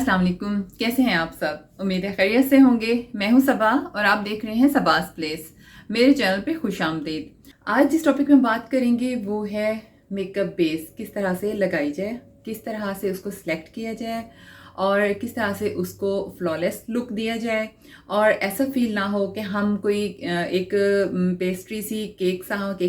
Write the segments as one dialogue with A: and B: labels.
A: अस्सलाम वालेकुम, कैसे हैं आप सब। उम्मीद है खैरियत से होंगे। मैं हूं सबा और आप देख रहे हैं सबास प्लेस। मेरे चैनल पे खुश आमदीद। आज जिस टॉपिक में बात करेंगे वो है मेकअप बेस किस तरह से लगाई जाए, किस तरह से उसको सिलेक्ट किया जाए और किस तरह से उसको फ्लॉलेस लुक दिया जाए और ऐसा फील ना हो कि हम कोई एक पेस्ट्री सी केक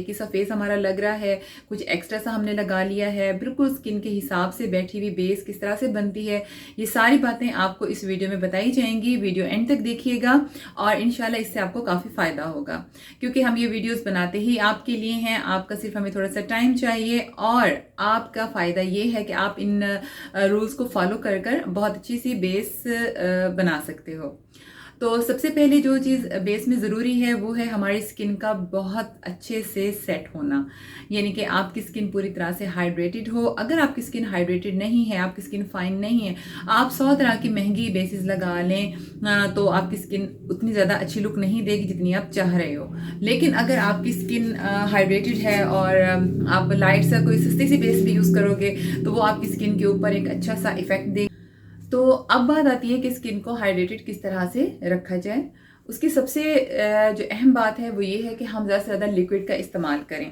A: की सा फेस हमारा लग रहा है, कुछ एक्स्ट्रा सा हमने लगा लिया है। बिल्कुल स्किन के हिसाब से बैठी हुई बेस किस तरह से बनती है, ये सारी बातें आपको इस वीडियो में बताई जाएंगी। वीडियो एंड तक देखिएगा और इंशाल्लाह इससे आपको काफ़ी फ़ायदा होगा, क्योंकि हम ये वीडियोस बनाते ही आपके लिए हैं। आपका सिर्फ हमें थोड़ा सा टाइम चाहिए और आपका फ़ायदा ये है कि आप इन रूल्स को फॉलो कर कर बहुत अच्छी सी बेस बना सकते हो। तो सबसे पहले जो चीज़ बेस में ज़रूरी है वो है हमारी स्किन का बहुत अच्छे से सेट होना, यानी कि आपकी स्किन पूरी तरह से हाइड्रेटेड हो। अगर आपकी स्किन हाइड्रेटेड नहीं है, आपकी स्किन फाइन नहीं है, आप 100 तरह की महंगी बेसिस लगा लें तो आपकी स्किन उतनी ज़्यादा अच्छी लुक नहीं देगी जितनी आप चाह रहे हो। लेकिन अगर आपकी स्किन हाइड्रेटेड है और आप लाइट सा कोई सस्ती सी बेस भी यूज़ करोगे तो वो आपकी स्किन के ऊपर एक अच्छा सा इफेक्ट देगी। तो अब बात आती है कि स्किन को हाइड्रेटेड किस तरह से रखा जाए। उसकी सबसे जो अहम बात है वो ये है कि हम ज़्यादा से ज़्यादा लिक्विड का इस्तेमाल करें।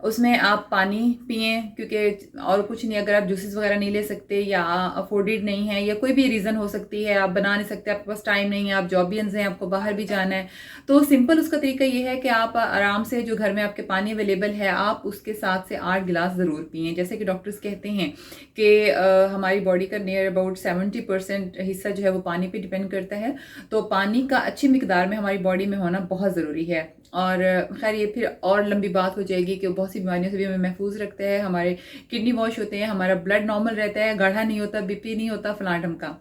A: उसमें आप पानी पिएं, क्योंकि और कुछ नहीं, अगर आप जूसेस वगैरह नहीं ले सकते या अफोर्डेड नहीं है या कोई भी रीज़न हो सकती है, आप बना नहीं सकते, आपके पास टाइम नहीं है, आप जॉबियंस हैं, आपको बाहर भी जाना है, तो सिंपल उसका तरीका ये है कि आप आराम से जो घर में आपके पानी अवेलेबल है आप उसके 7 से 8 गिलास ज़रूर पिएं। जैसे कि डॉक्टर्स कहते हैं कि हमारी बॉडी का नियर अबाउट 70% हिस्सा जो है वो पानी पे डिपेंड करता है। तो पानी का अच्छी मिकदार में हमारी बॉडी में होना बहुत ज़रूरी है। और खैर ये फिर और लंबी बात हो जाएगी कि बहुत सी बीमारियों से भी हमें महफूज रखता है। हमारे किडनी वॉश होते हैं, हमारा ब्लड नॉर्मल रहता है, गाढ़ा नहीं होता, बीपी नहीं होता, फलां ढमका।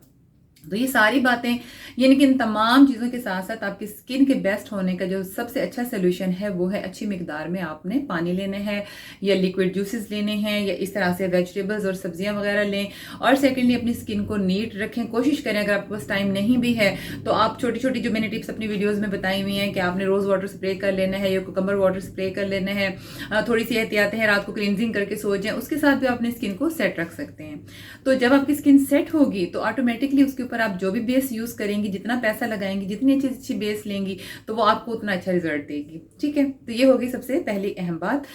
A: तो ये सारी बातें, यानी कि इन तमाम चीज़ों के साथ साथ आपकी स्किन के बेस्ट होने का जो सबसे अच्छा सोल्यूशन है वो है अच्छी मिकदार में आपने पानी लेने हैं या लिक्विड जूसेस लेने हैं या इस तरह से वेजिटेबल्स और सब्जियां वगैरह लें। और सेकेंडली अपनी स्किन को नीट रखें, कोशिश करें। अगर आपके पास टाइम नहीं भी है तो आप छोटी छोटी जो मैंने टिप्स अपनी वीडियोज़ में बताई हुई हैं कि आपने रोज़ वाटर स्प्रे कर लेना है या कुकम्बर वाटर स्प्रे कर लेना है, थोड़ी सी एहतियातें हैं, रात को क्लिनजिंग करके सो जाएं, उसके साथ भी आप अपनी स्किन को सेट रख सकते हैं। तो जब आपकी स्किन सेट होगी तो ऑटोमेटिकली उसके ऊपर आप जो भी बेस यूज करेंगी, जितना पैसा लगाएंगी, जितनी अच्छी अच्छी बेस लेंगी तो वो आपको उतना अच्छा रिजल्ट देगी। ठीक है, तो ये होगी सबसे पहली अहम बात।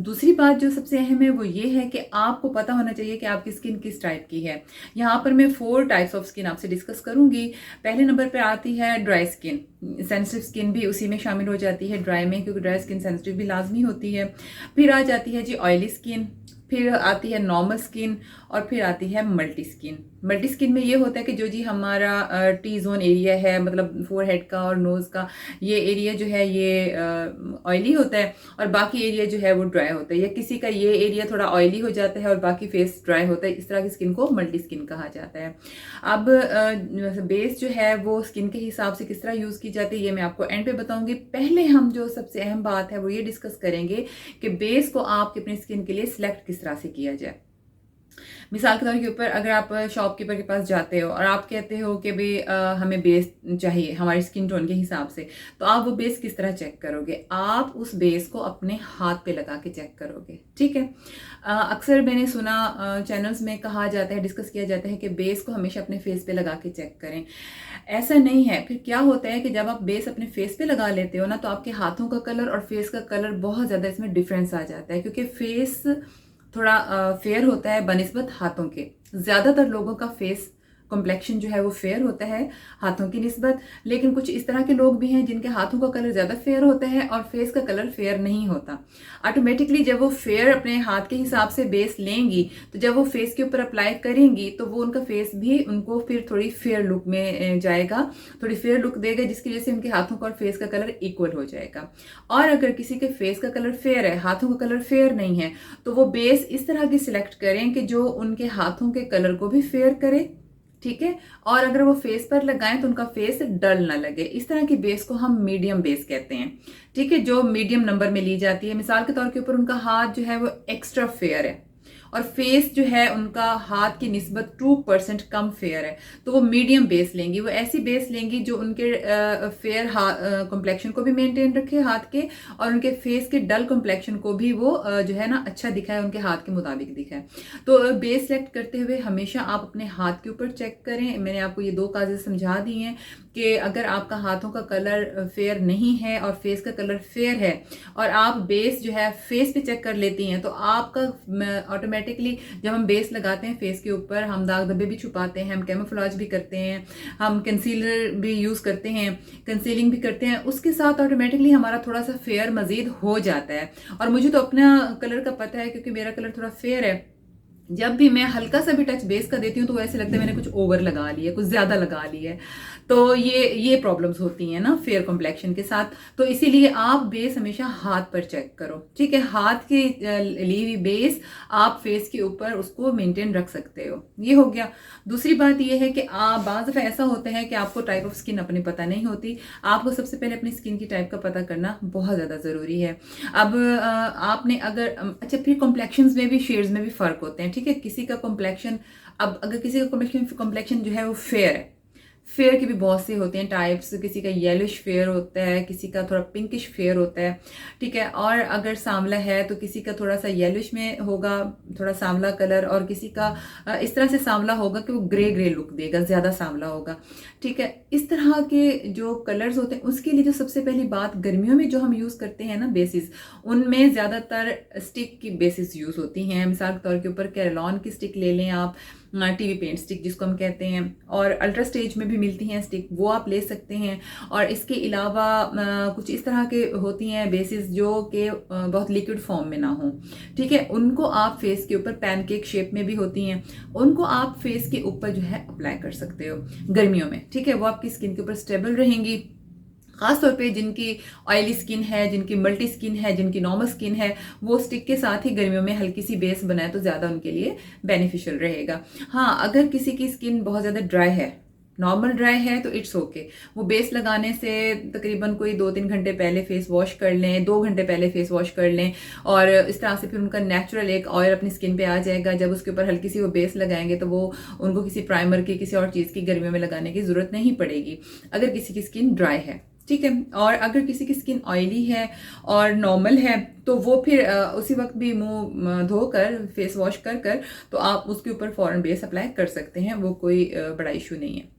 A: दूसरी बात जो सबसे अहम है वो ये है कि आपको पता होना चाहिए कि आपकी स्किन किस टाइप की है। यहाँ पर मैं 4 टाइप्स ऑफ स्किन आपसे डिस्कस करूंगी। पहले नंबर पर आती है ड्राई स्किन, सेंसिटिव स्किन भी उसी में शामिल हो जाती है ड्राई में, क्योंकि ड्राई स्किन सेंसिटिव भी लाजमी होती है। फिर आ जाती है जी ऑयली स्किन, फिर आती है नॉर्मल स्किन और फिर आती है मल्टी स्किन। मल्टी स्किन में ये होता है कि जो जी हमारा टी जोन एरिया है, मतलब फोरहेड का और नोज़ का ये एरिया जो है ये ऑयली होता है और बाकी एरिया जो है वो ड्राई होता है, या किसी का ये एरिया थोड़ा ऑयली हो जाता है और बाकी फेस ड्राई होता है। इस तरह की स्किन को मल्टी स्किन कहा जाता है। अब बेस जो है वो स्किन के हिसाब से किस तरह यूज़ की जाती है ये मैं आपको एंड पे बताऊंगी। पहले हम जो सबसे अहम बात है वो ये डिस्कस करेंगे कि बेस को आप अपनी स्किन के लिए सिलेक्ट किस तरह से किया जाए। मिसाल के तौर के ऊपर अगर आप शॉपकीपर के पास जाते हो और आप कहते हो कि भाई हमें बेस चाहिए हमारी स्किन टोन के हिसाब से, तो आप वो बेस किस तरह चेक करोगे? आप उस बेस को अपने हाथ पे लगा के चेक करोगे। ठीक है, अक्सर मैंने सुना चैनल्स में कहा जाता है, डिस्कस किया जाता है कि बेस को हमेशा अपने फेस पे लगा के चेक करें। ऐसा नहीं है। फिर क्या होता है कि जब आप बेस अपने फेस पे लगा लेते हो ना तो आपके हाथों का कलर और फेस का कलर बहुत ज़्यादा इसमें डिफरेंस आ जाता है, क्योंकि फेस थोड़ा फेयर होता है बनिस्बत हाथों के। ज़्यादातर लोगों का फेस कॉम्प्लेक्शन जो है वो फेयर होता है हाथों की निस्बत, लेकिन कुछ इस तरह के लोग भी हैं जिनके हाथों का कलर ज़्यादा फेयर होता है और फेस का कलर फेयर नहीं होता। ऑटोमेटिकली जब वो फेयर अपने हाथ के हिसाब से बेस लेंगी तो जब वो फेस के ऊपर अप्लाई करेंगी तो वो उनका फेस भी उनको फिर थोड़ी फेयर लुक में जाएगा, थोड़ी फेयर लुक देगा, जिसकी वजह से उनके हाथों का और फेस का कलर इक्वल हो जाएगा। और अगर किसी के फेस का कलर फेयर है, हाथों का कलर फेयर नहीं है, तो वो बेस इस तरह की सिलेक्ट करें कि जो उनके हाथों के कलर को भी फेयर करे। ठीक है, और अगर वो फेस पर लगाएं तो उनका फेस डल ना लगे। इस तरह की बेस को हम मीडियम बेस कहते हैं। ठीक है, जो मीडियम नंबर में ली जाती है। मिसाल के तौर के ऊपर उनका हाथ जो है वो एक्स्ट्रा फेयर है और फेस जो है उनका हाथ की निस्बत 2% कम फेयर है, तो वो मीडियम बेस लेंगी। वो ऐसी बेस लेंगी जो उनके फेयर कॉम्प्लेक्शन को भी मेंटेन रखे हाथ के, और उनके फेस के डल कॉम्प्लेक्शन को भी वो जो है ना अच्छा दिखाए, उनके हाथ के मुताबिक दिखाए। तो बेस सेलेक्ट करते हुए हमेशा आप अपने हाथ के ऊपर चेक करें। मैंने आपको ये 2 काजें समझा दी हैं कि अगर आपका हाथों का कलर फेयर नहीं है और फेस का कलर फेयर है और आप बेस जो है फेस पे चेक कर लेती हैं, तो आपका ऑटोमेटिकली जब हम बेस लगाते हैं फेस के ऊपर, हम दाग धब्बे भी छुपाते हैं, हम कैमोफ्लेज भी करते हैं, हम कंसीलर भी यूज़ करते हैं, कंसीलिंग भी करते हैं, उसके साथ ऑटोमेटिकली हमारा थोड़ा सा फेयर मजीद हो जाता है। और मुझे तो अपना कलर का पता है क्योंकि मेरा कलर थोड़ा फेयर है। जब भी मैं हल्का सा भी टच बेस का देती हूँ तो ऐसे लगता है मैंने कुछ ओवर लगा लिया, कुछ ज्यादा लगा लिया है। तो ये प्रॉब्लम्स होती हैं ना फेयर कॉम्प्लेक्शन के साथ। तो इसीलिए आप बेस हमेशा हाथ पर चेक करो, ठीक है। हाथ की ली हुई बेस आप फेस के ऊपर उसको मेंटेन रख सकते हो। ये हो गया। दूसरी बात ये है कि आप बाज़ दफ़ा ऐसा होता है कि आपको टाइप ऑफ स्किन अपनी पता नहीं होती। आपको सबसे पहले अपनी स्किन की टाइप का पता करना बहुत ज़्यादा ज़रूरी है। अब आपने अगर अच्छा, फिर कॉम्प्लेक्शंस में भी शेड्स में भी फ़र्क होते हैं, ठीक है। किसी का कॉम्प्लेक्शन, अब अगर किसी का कॉम्प्लेक्शन जो है वो फेयर है, फेयर के भी बहुत से होते हैं टाइप्स, किसी का येलोइश फेयर होता है, किसी का थोड़ा पिंकिश फेयर होता है, ठीक है। और अगर सांवला है तो किसी का थोड़ा सा येलोइश में होगा, थोड़ा सांवला कलर, और किसी का इस तरह से सांवला होगा कि वो ग्रे ग्रे लुक देगा, ज़्यादा सांवला होगा, ठीक है। इस तरह के जो कलर्स होते हैं उसके लिए जो सबसे पहली बात, गर्मियों में जो हम यूज़ करते हैं ना बेसिस, उनमें ज़्यादातर स्टिक की बेसिस यूज़ होती हैं। मिसाल के तौर के ऊपर कैरलॉन की स्टिक ले लें आप, टीवी पेंट स्टिक जिसको हम कहते हैं, और अल्ट्रा स्टेज में भी मिलती हैं स्टिक, वो आप ले सकते हैं। और इसके अलावा कुछ इस तरह के होती हैं बेसिस जो कि बहुत लिक्विड फॉर्म में ना हो, ठीक है। उनको आप फेस के ऊपर, पैनकेक शेप में भी होती हैं, उनको आप फेस के ऊपर जो है अप्लाई कर सकते हो गर्मियों में, ठीक है। वो आपकी स्किन के ऊपर स्टेबल रहेंगी। खासतौर पे जिनकी ऑयली स्किन है, जिनकी मल्टी स्किन है, जिनकी नॉर्मल स्किन है, वो स्टिक के साथ ही गर्मियों में हल्की सी बेस बनाए तो ज़्यादा उनके लिए बेनिफिशियल रहेगा। हाँ, अगर किसी की स्किन बहुत ज़्यादा ड्राई है, नॉर्मल ड्राई है, तो इट्स ओके। वो बेस लगाने से तकरीबन कोई 2-3 घंटे पहले फेस वॉश कर लें, 2 घंटे पहले फेस वॉश कर लें, और इस तरह से फिर उनका नेचुरल एक ऑयल अपनी स्किन पे आ जाएगा। जब उसके ऊपर हल्की सी वो बेस लगाएंगे तो वो उनको किसी प्राइमर की, किसी और चीज़ की गर्मियों में लगाने की ज़रूरत नहीं पड़ेगी अगर किसी की स्किन ड्राई है, ठीक है। और अगर किसी की स्किन ऑयली है और नॉर्मल है तो वो फिर उसी वक्त भी मुंह धोकर फेस वॉश कर कर तो आप उसके ऊपर फौरन बेस अप्लाई कर सकते हैं, वो कोई बड़ा इशू नहीं है।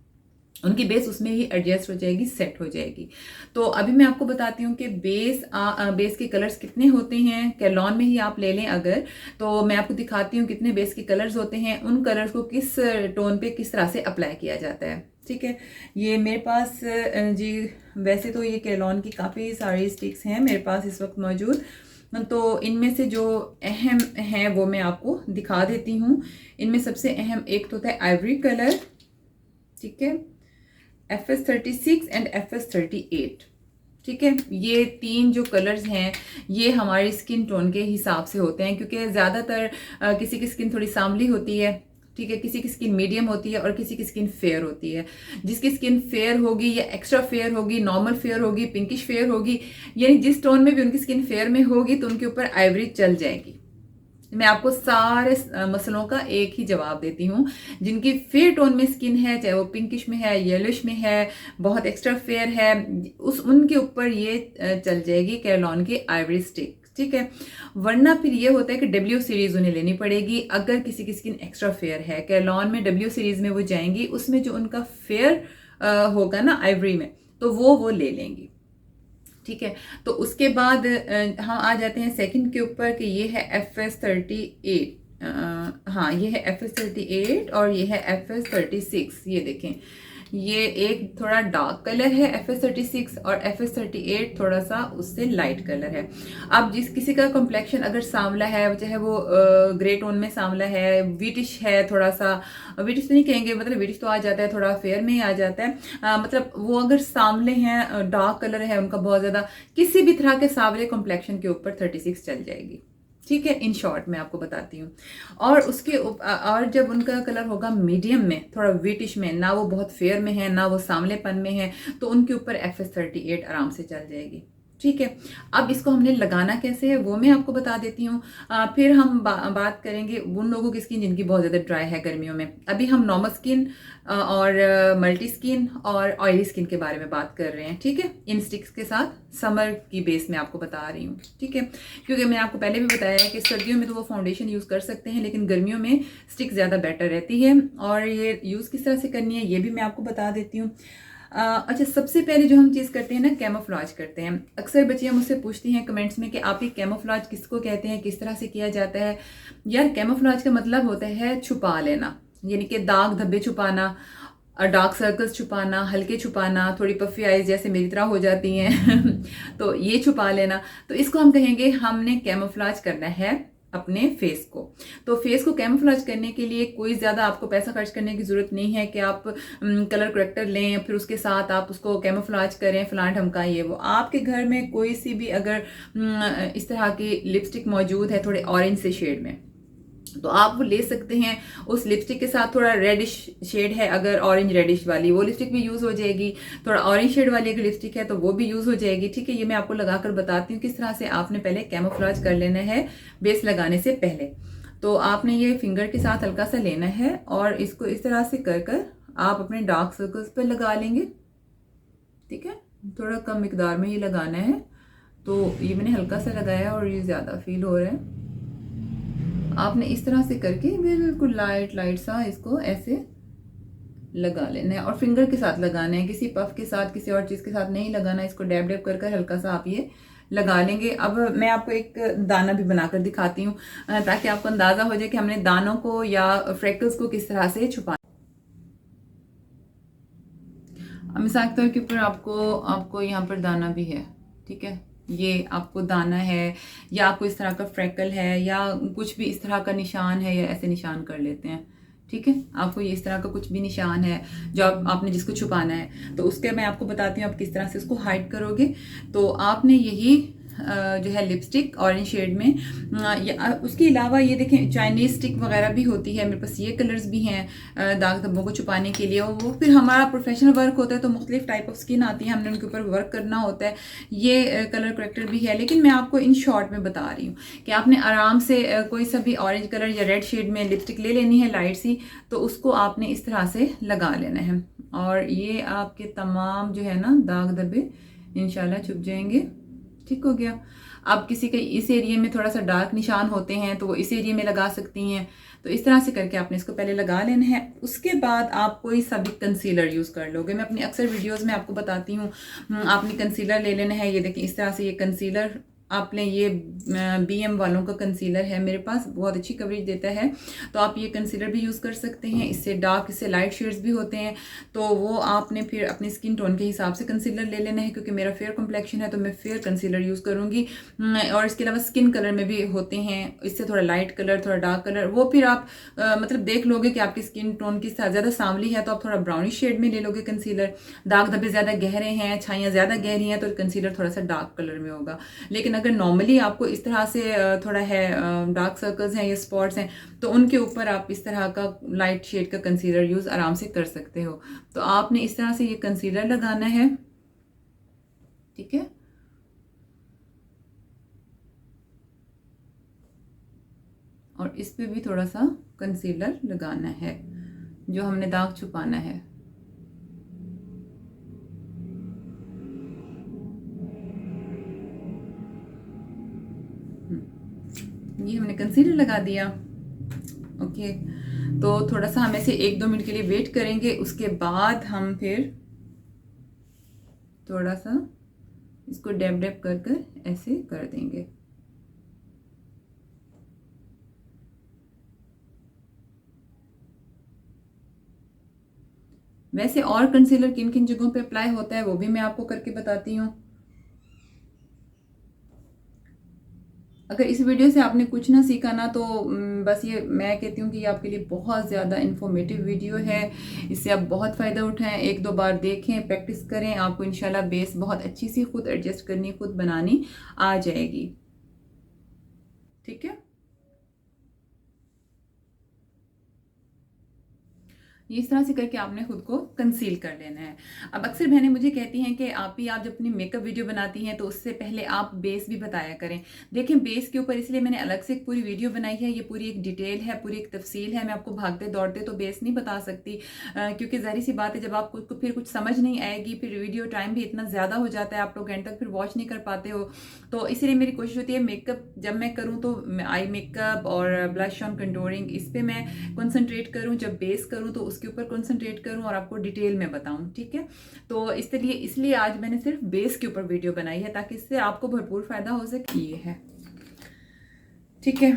A: उनकी बेस उसमें ही एडजस्ट हो जाएगी, सेट हो जाएगी। तो अभी मैं आपको बताती हूँ कि बेस के कलर्स कितने होते हैं। कैरलॉन में ही आप ले लें अगर, तो मैं आपको दिखाती हूँ कितने बेस के कलर्स होते हैं, उन कलर्स को किस टोन पे किस तरह से अप्लाई किया जाता है, ठीक है। ये मेरे पास जी, वैसे तो ये कैरलॉन की काफ़ी सारी स्टिक्स हैं मेरे पास इस वक्त मौजूद, तो इनमें से जो अहम हैं वो मैं आपको दिखा देती हूँ। इनमें सबसे अहम एक तो होता है आइवरी कलर, ठीक है, FS36 एंड FS38, ठीक है। ये 3 जो कलर्स हैं ये हमारी स्किन टोन के हिसाब से होते हैं, क्योंकि ज़्यादातर किसी की स्किन थोड़ी सांवली होती है, ठीक है, किसी की स्किन मीडियम होती है और किसी की स्किन फेयर होती है। जिसकी स्किन फेयर होगी या एक्स्ट्रा फेयर होगी, नॉर्मल फेयर होगी, पिंकिश फेयर होगी, यानी जिस टोन में भी उनकी स्किन फेयर में होगी तो उनके ऊपर आइवरी चल जाएगी। मैं आपको सारे मसलों का एक ही जवाब देती हूँ। जिनकी फेयर टोन में स्किन है, चाहे वो पिंकिश में है, येलोइश में है, बहुत एक्स्ट्रा फेयर है, उनके ऊपर ये चल जाएगी कैरलॉन की आइवरी स्टिक, ठीक है। वरना फिर ये होता है कि W सीरीज उन्हें लेनी पड़ेगी अगर किसी की स्किन एक्स्ट्रा फेयर है। कैरलॉन में W सीरीज में वो जाएंगी, उसमें जो उनका फेयर होगा ना आइवरी में, तो वो ले लेंगी, ठीक है। तो उसके बाद हम आ जाते हैं सेकंड के ऊपर कि ये है FS38, हाँ ये है FS38 और ये है FS36। ये देखें, ये एक थोड़ा डार्क कलर है FS36 और FS38 थोड़ा सा उससे लाइट कलर है। अब जिस किसी का कॉम्प्लेक्शन अगर सांवला है, चाहे वो ग्रे टोन में सांवला है, विटिश है, थोड़ा सा विटिश तो नहीं कहेंगे, मतलब विटिश तो आ जाता है, थोड़ा फेयर में ही आ जाता है, मतलब वो अगर सांवले हैं, डार्क कलर है उनका बहुत ज़्यादा, किसी भी तरह के सांवले कॉम्प्लेक्शन के ऊपर 36 चल जाएगी, ठीक है। इन शॉर्ट मैं आपको बताती हूँ। और उसके और जब उनका कलर होगा मीडियम में, थोड़ा विटिश में, ना वो बहुत फेयर में है ना वो सांवलेपन में है, तो उनके ऊपर FS38 आराम से चल जाएगी, ठीक है। अब इसको हमने लगाना कैसे है वो मैं आपको बता देती हूँ। फिर हम बात करेंगे उन लोगों की स्किन जिनकी बहुत ज़्यादा ड्राई है गर्मियों में। अभी हम नॉर्मल स्किन और मल्टी स्किन और ऑयली स्किन के बारे में बात कर रहे हैं, ठीक है, इन स्टिक्स के साथ समर की बेस में आपको बता रही हूँ, ठीक है। क्योंकि मैंने आपको पहले भी बताया है कि सर्दियों में तो वो फाउंडेशन यूज़ कर सकते हैं, लेकिन गर्मियों में स्टिक ज़्यादा बेटर रहती है। और ये यूज़ किस तरह से करनी है ये भी मैं आपको बता देती हूँ। अच्छा, सबसे पहले जो हम चीज़ करते हैं ना, कैमोफ्लेज करते हैं। अक्सर बच्चियाँ मुझसे पूछती हैं कमेंट्स में कि आप ये कैमोफ्लेज किसको कहते हैं, किस तरह से किया जाता है। यार, कैमोफ्लेज का मतलब होता है छुपा लेना, यानी कि दाग धब्बे छुपाना, डार्क सर्कल्स छुपाना, हल्के छुपाना, थोड़ी पफी आइज जैसे मेरी तरह हो जाती हैं तो ये छुपा लेना। तो इसको हम कहेंगे हमने कैमोफ्लेज करना है अपने फेस को। तो फेस को कैमोफ्लेज करने के लिए कोई ज़्यादा आपको पैसा खर्च करने की ज़रूरत नहीं है कि आप कलर करेक्टर लें फिर उसके साथ आप उसको कैमोफ्लेज करें, फलां ढमका ये वो। आपके घर में कोई सी भी अगर इस तरह की लिपस्टिक मौजूद है थोड़े ऑरेंज से शेड में, तो आप वो ले सकते हैं। उस लिपस्टिक के साथ थोड़ा रेडिश शेड है, अगर ऑरेंज रेडिश वाली, वो लिपस्टिक भी यूज़ हो जाएगी। थोड़ा ऑरेंज शेड वाली अगर लिपस्टिक है तो वो भी यूज़ हो जाएगी, ठीक है। ये मैं आपको लगाकर बताती हूँ किस तरह से आपने पहले कैमोफ्लेज कर लेना है बेस लगाने से पहले। तो आपने ये फिंगर के साथ हल्का सा लेना है और इसको इस तरह से कर कर आप अपने डार्क सर्कल्स पर लगा लेंगे, ठीक है। थोड़ा कम मिकदार में ही लगाना है। तो ये मैंने हल्का सा लगाया और ये ज़्यादा फील हो रहा है। आपने इस तरह से करके बिल्कुल लाइट लाइट सा इसको ऐसे लगा लेना है और फिंगर के साथ लगाना है, किसी पफ के साथ किसी और चीज़ के साथ नहीं लगाना। इसको डैब डैब कर कर हल्का सा आप ये लगा लेंगे। अब मैं आपको एक दाना भी बनाकर दिखाती हूँ ताकि आपको अंदाज़ा हो जाए कि हमने दानों को या फ्रेकल्स को किस तरह से छुपाना। मिसाल के तौर के ऊपर आपको यहाँ पर दाना भी है, ठीक है। ये आपको दाना है या आपको इस तरह का फ्रैकल है या कुछ भी इस तरह का निशान है, या ऐसे निशान कर लेते हैं, ठीक है। आपको ये इस तरह का कुछ भी निशान है जो आपने जिसको छुपाना है, तो उसके मैं आपको बताती हूँ आप किस तरह से उसको हाइड करोगे। तो आपने यही जो है लिपस्टिक ऑरेंज शेड में, उसके अलावा ये देखें चाइनीज स्टिक वगैरह भी होती है, मेरे पास ये कलर्स भी हैं दाग धब्बों को छुपाने के लिए। और वो फिर हमारा प्रोफेशनल वर्क होता है तो मुख्तलिफ टाइप ऑफ स्किन आती है, हमने उनके ऊपर वर्क करना होता है। ये कलर करेक्टर भी है, लेकिन मैं आपको इन शॉर्ट में बता रही हूँ कि आपने आराम से कोई सा भी ऑरेंज कलर या रेड शेड में लिपस्टिक ले लेनी है लाइट सी, तो उसको आपने इस तरह से लगा लेना है और ये आपके तमाम जो है ना दाग धब्बे इंशाल्लाह छुप जाएंगे, ठीक हो गया। अब किसी के इस एरिया में थोड़ा सा डार्क निशान होते हैं तो वो इस एरिया में लगा सकती हैं। तो इस तरह से करके आपने इसको पहले लगा लेना है। उसके बाद आप कोई सा भी कंसीलर यूज़ कर लोगे। मैं अपनी अक्सर वीडियोस में आपको बताती हूँ आपने कंसीलर ले लेना है। ये देखिए इस तरह से ये कंसीलर आपने, ये BM वालों का कंसीलर है मेरे पास, बहुत अच्छी कवरेज देता है। तो आप ये कंसीलर भी यूज़ कर सकते हैं। इससे डार्क इससे लाइट शेड्स भी होते हैं, तो वो आपने फिर अपनी स्किन टोन के हिसाब से कंसीलर ले लेना है। क्योंकि मेरा फेयर कम्प्लेक्शन है तो मैं फेयर कंसीलर यूज़ करूँगी। और इसके अलावा स्किन कलर में भी होते हैं, इससे थोड़ा लाइट कलर थोड़ा डार्क कलर, वो फिर आप मतलब देख लोगे कि आपकी स्किन टोन की ज़्यादा सांवली है तो आप थोड़ा ब्राउनिश शेड में ले लोगे कंसीलर। दाग धब्बे ज़्यादा गहरे हैं, छाइयाँ ज़्यादा गहरी हैं, तो कंसीलर थोड़ा सा डार्क कलर में होगा। लेकिन अगर नॉर्मली आपको इस तरह से थोड़ा है डार्क सर्कल्स हैं या स्पॉट्स हैं, तो उनके ऊपर आप इस तरह का लाइट शेड का कंसीलर यूज़ आराम से कर सकते हो। तो आपने इस तरह से ये कंसीलर लगाना है, ठीक है। और इस पे भी थोड़ा सा कंसीलर लगाना है जो हमने दाग छुपाना है। ये हमने कंसीलर लगा दिया, ओके। तो थोड़ा सा हम ऐसे 1-2 मिनट के लिए वेट करेंगे। उसके बाद हम फिर थोड़ा सा इसको डैब डैब कर कर ऐसे कर देंगे। वैसे और कंसीलर किन किन जगहों पे अप्लाई होता है वो भी मैं आपको करके बताती हूँ। अगर इस वीडियो से आपने कुछ ना सीखा ना, तो बस ये मैं कहती हूँ कि ये आपके लिए बहुत ज़्यादा इन्फॉर्मेटिव वीडियो है। इससे आप बहुत फ़ायदा उठाएं, 1-2 बार देखें, प्रैक्टिस करें, आपको इंशाल्लाह बेस बहुत अच्छी सी खुद एडजस्ट करनी, खुद बनानी आ जाएगी, ठीक है। ये इस तरह से करके आपने खुद को कंसील कर लेना है। अब अक्सर बहनें मुझे कहती हैं कि आप जब अपनी मेकअप वीडियो बनाती हैं तो उससे पहले आप बेस भी बताया करें। देखें, बेस के ऊपर इसलिए मैंने अलग से एक पूरी वीडियो बनाई है, ये पूरी एक डिटेल है, पूरी एक तफसील है। मैं आपको भागते दौड़ते तो बेस नहीं बता सकती, क्योंकि ज़ाहिर सी बात है जब आपको फिर कुछ समझ नहीं आएगी, फिर वीडियो टाइम भी इतना ज़्यादा हो जाता है, आप लोग एंड तक फिर वॉच नहीं कर पाते हो। तो इसीलिए मेरी कोशिश होती है मेकअप जब मैं करूँ तो आई मेकअप और ब्लश ऑन कंटूरिंग इस पर मैं कंसंट्रेट करूँ, जब बेस करूँ तो उसके ऊपर कंसंट्रेट करूँ और आपको डिटेल में बताऊँ। ठीक है, तो इसलिए आज मैंने सिर्फ बेस के ऊपर वीडियो बनाई है ताकि इससे आपको भरपूर फायदा हो सके। ये है, ठीक है,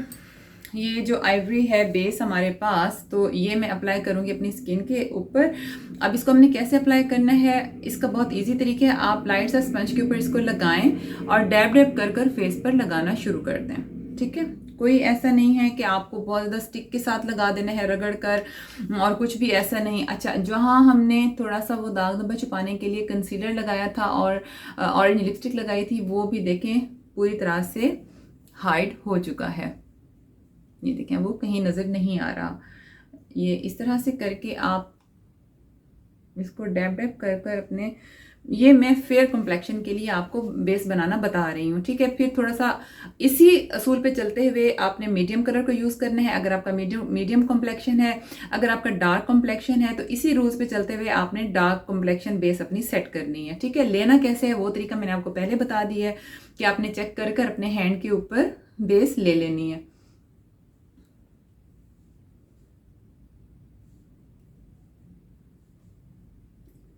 A: ये जो आइवरी है बेस हमारे पास, तो ये मैं अप्लाई करूँगी अपनी स्किन के ऊपर। अब इसको हमने कैसे अप्लाई करना है, इसका बहुत इजी तरीका है। आप लाइट सा स्पंज के ऊपर इसको लगाएं और डैब डैब कर कर फेस पर लगाना शुरू कर दें। ठीक है, कोई ऐसा नहीं है कि आपको बहुत ज़्यादा स्टिक के साथ लगा देना है रगड़ कर, और कुछ भी ऐसा नहीं। अच्छा, जहाँ हमने थोड़ा सा वो दाग धब्बा छुपाने के लिए कंसीलर लगाया था और ऑरेंज लिपस्टिक लगाई थी, वो भी देखें पूरी तरह से हाइड हो चुका है। ये देखें, वो कहीं नज़र नहीं आ रहा। ये इस तरह से करके आप इसको डैब डैब कर कर अपने, ये मैं फेयर कॉम्प्लेक्शन के लिए आपको बेस बनाना बता रही हूँ। ठीक है, फिर थोड़ा सा इसी असूल पे चलते हुए आपने मीडियम कलर को यूज़ करना है अगर आपका मीडियम कॉम्प्लेक्शन है। अगर आपका डार्क कॉम्प्लेक्शन है तो इसी रूल्स पे चलते हुए आपने डार्क कॉम्प्लेक्शन बेस अपनी सेट करनी है। ठीक है, लेना कैसे है वो तरीका मैंने आपको पहले बता दिया है कि आपने चेक कर कर अपने हैंड के ऊपर बेस ले लेनी है।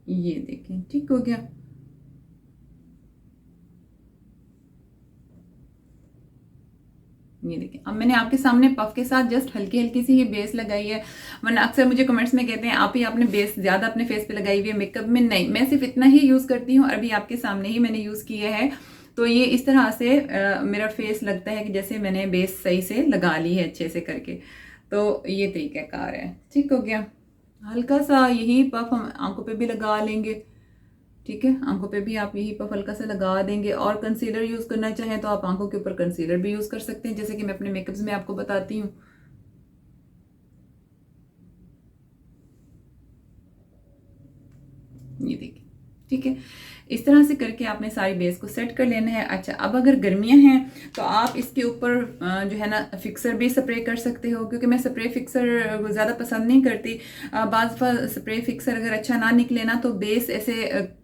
A: ये देखें, ठीक हो गया। ये देखें, अब मैंने आपके सामने पफ के साथ जस्ट हल्की हल्की सी ही बेस लगाई है, वरना अक्सर मुझे कमेंट्स में कहते हैं आप ही आपने बेस ज़्यादा अपने फेस पे लगाई हुई है मेकअप में। नहीं, मैं सिर्फ इतना ही यूज़ करती हूँ, अभी आपके सामने ही मैंने यूज़ किया है। तो ये इस तरह से मेरा फेस लगता है कि जैसे मैंने बेस सही से लगा ली है अच्छे से करके। तो ये तरीक़ाकार है। ठीक हो गया, हल्का सा यही पफ हम आंखों पे भी लगा लेंगे। ठीक है, आंखों पे भी आप यही पफ हल्का सा लगा देंगे, और कंसीलर यूज़ करना चाहें तो आप आंखों के ऊपर कंसीलर भी यूज़ कर सकते हैं, जैसे कि मैं अपने मेकअप्स में आपको बताती हूँ। ये देखिए, ठीक है, इस तरह से करके आपने सारी बेस को सेट कर लेना है। अच्छा, अब अगर गर्मियां हैं तो आप इसके ऊपर जो है ना फिक्सर भी स्प्रे कर सकते हो, क्योंकि मैं स्प्रे फिक्सर ज़्यादा पसंद नहीं करती। बाज़ स्प्रे फिक्सर अगर अच्छा ना निकले ना तो बेस ऐसे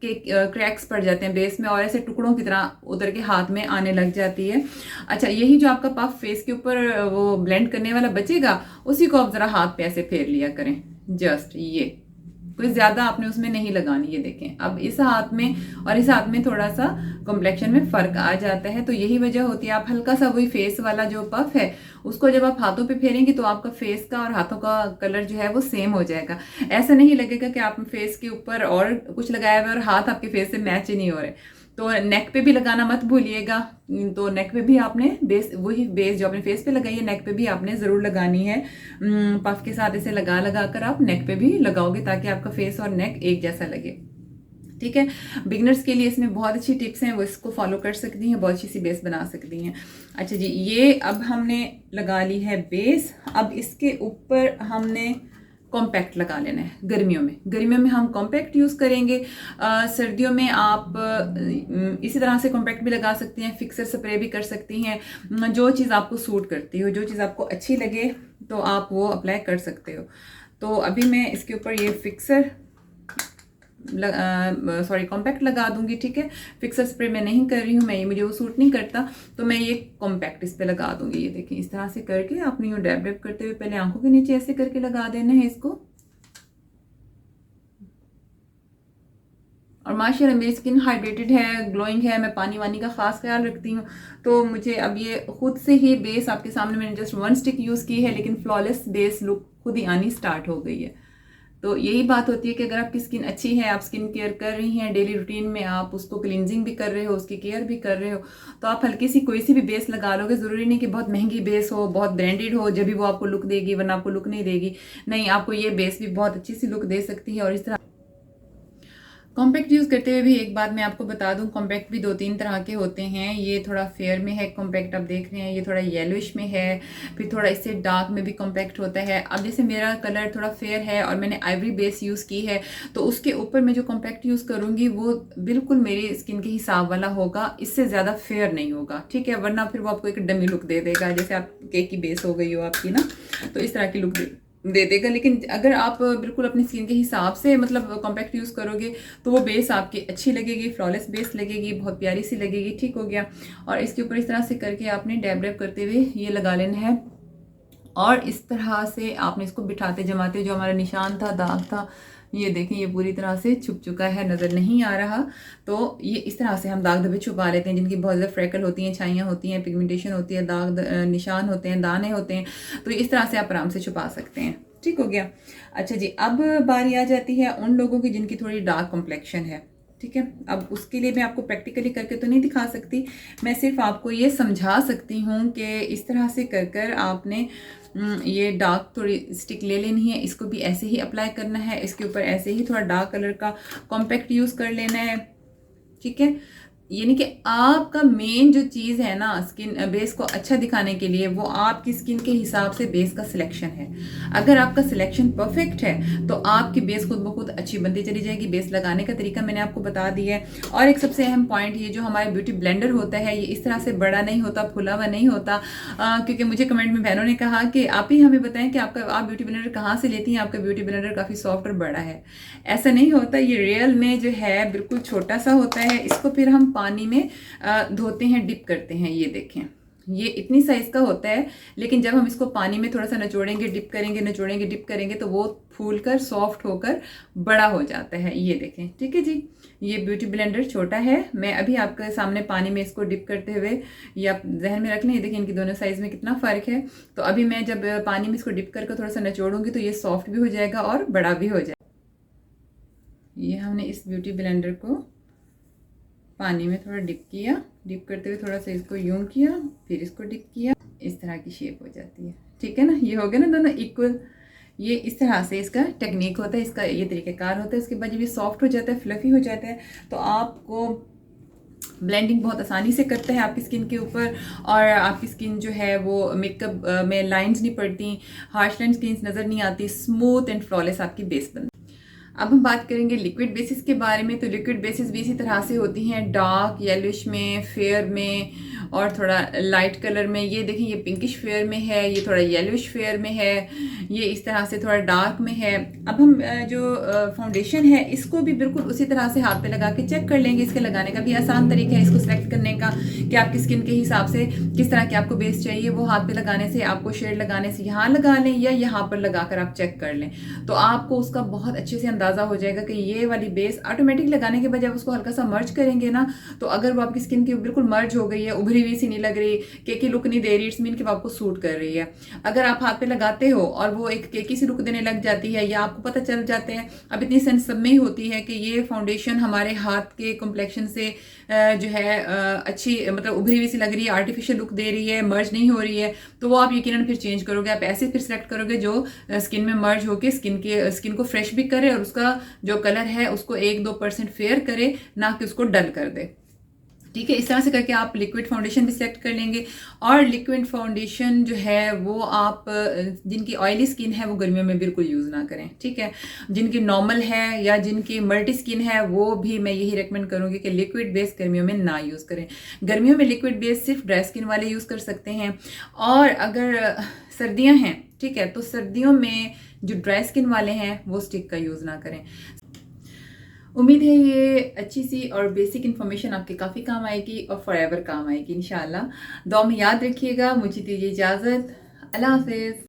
A: के क्रैक्स पड़ जाते हैं बेस में, और ऐसे टुकड़ों की तरह उतर के हाथ में आने लग जाती है। अच्छा, यही जो आपका पफ फेस के ऊपर वो ब्लेंड करने वाला बचेगा, उसी को आप ज़रा हाथ पे ऐसे फेर लिया करें, जस्ट ये, कोई ज़्यादा आपने उसमें नहीं लगानी। ये देखें, अब इस हाथ में और इस हाथ में थोड़ा सा कॉम्प्लेक्शन में फ़र्क आ जाता है, तो यही वजह होती है। आप हल्का सा वही फेस वाला जो पफ है उसको जब आप हाथों पे फेरेंगे तो आपका फेस का और हाथों का कलर जो है वो सेम हो जाएगा। ऐसा नहीं लगेगा कि आप फेस के ऊपर और कुछ लगाया हुआ है और हाथ आपके फेस से मैच ही नहीं हो रहे। तो नेक पे भी लगाना मत भूलिएगा। तो नेक पे भी आपने बेस, वही बेस जो आपने फेस पे लगाई है नेक पे भी आपने ज़रूर लगानी है। पफ के साथ इसे लगा लगा कर आप नेक पे भी लगाओगे ताकि आपका फेस और नेक एक जैसा लगे। ठीक है, बिगनर्स के लिए इसमें बहुत अच्छी टिप्स हैं, वो इसको फॉलो कर सकती हैं, बहुत अच्छी सी बेस बना सकती हैं। अच्छा जी, ये अब हमने लगा ली है बेस। अब इसके ऊपर हमने कॉम्पैक्ट लगा लेना है। गर्मियों में हम कॉम्पैक्ट यूज़ करेंगे। सर्दियों में आप इसी तरह से कॉम्पैक्ट भी लगा सकती हैं, फिक्सर स्प्रे भी कर सकती हैं। जो चीज़ आपको सूट करती हो, जो चीज़ आपको अच्छी लगे तो आप वो अप्लाई कर सकते हो। तो अभी मैं इसके ऊपर ये फिक्सर कॉम्पैक्ट लगा दूंगी। ठीक है, फिक्सर स्प्रे मैं नहीं कर रही हूँ, मैं ये मुझे वो सूट नहीं करता, तो मैं ये कॉम्पैक्ट इस पे लगा दूंगी। ये देखिए, इस तरह से करके आपने यूँ डैब डैब करते हुए पहले आंखों के नीचे ऐसे करके लगा देना है इसको। और माशाल्लाह मेरी स्किन हाइड्रेटेड है, ग्लोइंग है, मैं पानी वानी का खास ख्याल रखती हूँ, तो मुझे अब ये खुद से ही बेस आपके सामने मैंने जस्ट 1 स्टिक यूज़ की है, लेकिन फ्लॉलेस बेस लुक खुद ही आनी स्टार्ट हो गई है। तो यही बात होती है कि अगर आपकी स्किन अच्छी है, आप स्किन केयर कर रही हैं, डेली रूटीन में आप उसको क्लिनजिंग भी कर रहे हो, उसकी केयर भी कर रहे हो, तो आप हल्की सी कोई सी भी बेस लगा लोगे। ज़रूरी नहीं कि बहुत महंगी बेस हो, बहुत ब्रांडेड हो, जब भी वो आपको लुक देगी, वरना आपको लुक नहीं देगी। नहीं, आपको ये बेस भी बहुत अच्छी सी लुक दे सकती है। और इस तरह कॉम्पैक्ट यूज़ करते हुए भी एक बात मैं आपको बता दूं, कॉम्पैक्ट भी 2-3 तरह के होते हैं। ये थोड़ा फेयर में है कॉम्पैक्ट, आप देख रहे हैं, ये थोड़ा येलोइश में है, फिर थोड़ा इससे डार्क में भी कॉम्पैक्ट होता है। अब जैसे मेरा कलर थोड़ा फेयर है और मैंने आइवरी बेस यूज़ की है, तो उसके ऊपर मैं जो कॉम्पैक्ट यूज़ करूँगी वो बिल्कुल मेरी स्किन के हिसाब वाला होगा, इससे ज़्यादा फेयर नहीं होगा, ठीक है। वरना फिर वो आपको एक डमी लुक दे देगा, जैसे आप केक की बेस हो गई हो आपकी ना, तो इस तरह की लुक दे देगा। लेकिन अगर आप बिल्कुल अपनी स्किन के हिसाब से मतलब कॉम्पैक्ट यूज़ करोगे तो वो बेस आपकी अच्छी लगेगी, फ्लॉलेस बेस लगेगी, बहुत प्यारी सी लगेगी, ठीक हो गया। और इसके ऊपर इस तरह से करके आपने डैब डैब करते हुए ये लगा लेना है और इस तरह से आपने इसको बिठाते जमाते, जो हमारा निशान था, दाग था, ये देखें ये पूरी तरह से छुप चुका है, नज़र नहीं आ रहा। तो ये इस तरह से हम दाग धब्बे छुपा लेते हैं, जिनकी बहुत ज़्यादा फ्रैकल होती हैं, छाइयाँ होती हैं, पिगमेंटेशन होती है, दाग निशान होते हैं, दाने होते हैं, तो इस तरह से आप आराम से छुपा सकते हैं, ठीक हो गया। अच्छा जी, अब बारी आ जाती है उन लोगों की जिनकी थोड़ी डार्क कॉम्प्लेक्शन है, ठीक है। अब उसके लिए मैं आपको प्रैक्टिकली करके तो नहीं दिखा सकती, मैं सिर्फ आपको ये समझा सकती हूँ कि इस तरह से कर कर आपने ये डार्क थोड़ी स्टिक ले लेनी है, इसको भी ऐसे ही अप्लाई करना है, इसके ऊपर ऐसे ही थोड़ा डार्क कलर का कॉम्पैक्ट यूज़ कर लेना है, ठीक है। यानी कि आपका मेन जो चीज़ है ना स्किन बेस को अच्छा दिखाने के लिए, वो आपकी स्किन के हिसाब से बेस का सिलेक्शन है। अगर आपका सिलेक्शन परफेक्ट है तो आपकी बेस खुद ब खुद अच्छी बनती चली जाएगी। बेस लगाने का तरीका मैंने आपको बता दिया है। और एक सबसे अहम पॉइंट, ये जो हमारा ब्यूटी ब्लेंडर होता है, ये इस तरह से बड़ा नहीं होता, फुला हुआ नहीं होता, क्योंकि मुझे कमेंट में बहनों ने कहा कि आप ही हमें बताएं कि आप ब्यूटी ब्लेंडर कहाँ से लेती हैं, आपका ब्यूटी ब्लेंडर काफ़ी सॉफ्ट और बड़ा है। ऐसा नहीं होता, ये रियल में जो है बिल्कुल छोटा सा होता है। इसको फिर हम पानी में धोते हैं, डिप करते हैं, ये देखें ये इतनी साइज का होता है, लेकिन जब हम इसको पानी में थोड़ा सा नचोड़ेंगे, डिप करेंगे, नचोड़ेंगे, डिप करेंगे, तो वो फूल कर सॉफ्ट होकर बड़ा हो जाता है, ये देखें, ठीक है जी। ये ब्यूटी ब्लेंडर छोटा है, मैं अभी आपके सामने पानी में इसको डिप करते हुए, ये आप जहन में रख लें, ये देखें इनकी दोनों साइज में कितना फ़र्क है। तो अभी मैं जब पानी में इसको डिप करके थोड़ा सा नचोड़ूंगी तो ये सॉफ्ट भी हो जाएगा और बड़ा भी हो जाएगा। ये हमने इस ब्यूटी ब्लेंडर को पानी में थोड़ा डिप किया, डिप करते हुए थोड़ा सा इसको यूं किया, फिर इसको डिप किया, इस तरह की शेप हो जाती है, ठीक है ना। ये हो गया ना दोनों इक्वल। ये इस तरह से इसका टेक्निक होता है, इसका ये तरीक़ाकार होता है। उसके बाद जब ये सॉफ्ट हो जाता है, फ्लफी हो जाता है, तो आपको ब्लेंडिंग बहुत आसानी से करता है आपकी स्किन के ऊपर, और आपकी स्किन जो है वो मेकअप में लाइंस नहीं पड़ती, हार्श लाइन स्किन नज़र नहीं आती, स्मूथ एंड फ्लॉलेस आपकी बेस बनती है। अब हम बात करेंगे लिक्विड बेसिस के बारे में। तो लिक्विड बेसिस भी इसी तरह से होती हैं, डार्क येलोइश में, फेयर में और थोड़ा लाइट कलर में। ये देखिए ये पिंकिश फेयर में है, ये थोड़ा येलोइश फेयर में है, ये इस तरह से थोड़ा डार्क में है। अब हम जो फाउंडेशन है इसको भी बिल्कुल उसी तरह से हाथ पे लगा के चेक कर लेंगे। इसके लगाने का भी आसान तरीका है, इसको सिलेक्ट करने का कि आपकी स्किन के हिसाब से किस तरह की आपको बेस चाहिए। वो हाथ पे लगाने से, आपको शेड लगाने से यहाँ लगा लें या यहाँ पर लगा कर आप चेक कर लें, तो आपको उसका बहुत अच्छे से अंदाज़ा हो जाएगा कि ये वाली बेस ऑटोमेटिक लगाने के बाद जब उसको हल्का सा मर्ज करेंगे ना, तो अगर वो आपकी स्किन की बिल्कुल मर्ज हो गई है, उभरी हुई सी नहीं लग रही, केकी लुक नहीं दे रही, इट्स मीन कि वो आपको सूट कर रही है। अगर आप हाथ पे लगाते हो और वो एक केकी सी लुक देने लग जाती है, या आपको पता चल जाते हैं, अब इतनी सेंस सब में ही होती है कि ये फाउंडेशन हमारे हाथ के कॉम्प्लेक्शन से जो है अच्छी मतलब उभरी हुई सी लग रही है, आर्टिफिशियल लुक दे रही है, मर्ज नहीं हो रही है, तो वो आप यकीनन फिर चेंज करोगे। आप ऐसे फिर सेलेक्ट करोगे जो स्किन में मर्ज होकर स्किन को फ्रेश भी करे और उसका जो कलर है उसको 1-2% फेयर करे, ना कि उसको डल कर दे, ठीक है। इस तरह से करके आप लिक्विड फाउंडेशन भी सेलेक्ट कर लेंगे। और लिक्विड फाउंडेशन जो है वो आप जिनकी ऑयली स्किन है वो गर्मियों में बिल्कुल यूज़ ना करें, ठीक है। जिनकी नॉर्मल है या जिनकी मल्टी स्किन है वो भी मैं यही रेकमेंड करूँगी कि लिक्विड बेस गर्मियों में ना यूज़ करें। गर्मियों में लिक्विड बेस सिर्फ ड्राई स्किन वाले यूज़ कर सकते हैं, और अगर सर्दियाँ हैं, ठीक है, तो सर्दियों में जो ड्राई स्किन वाले हैं वो स्टिक का यूज़ ना करें। उम्मीद है ये अच्छी सी और बेसिक इन्फॉर्मेशन आपके काफ़ी काम आएगी और फॉरएवर काम आएगी इंशाल्लाह। दुआ में याद रखिएगा। मुझे दीजिए इजाज़त। अल्लाह हाफिज़।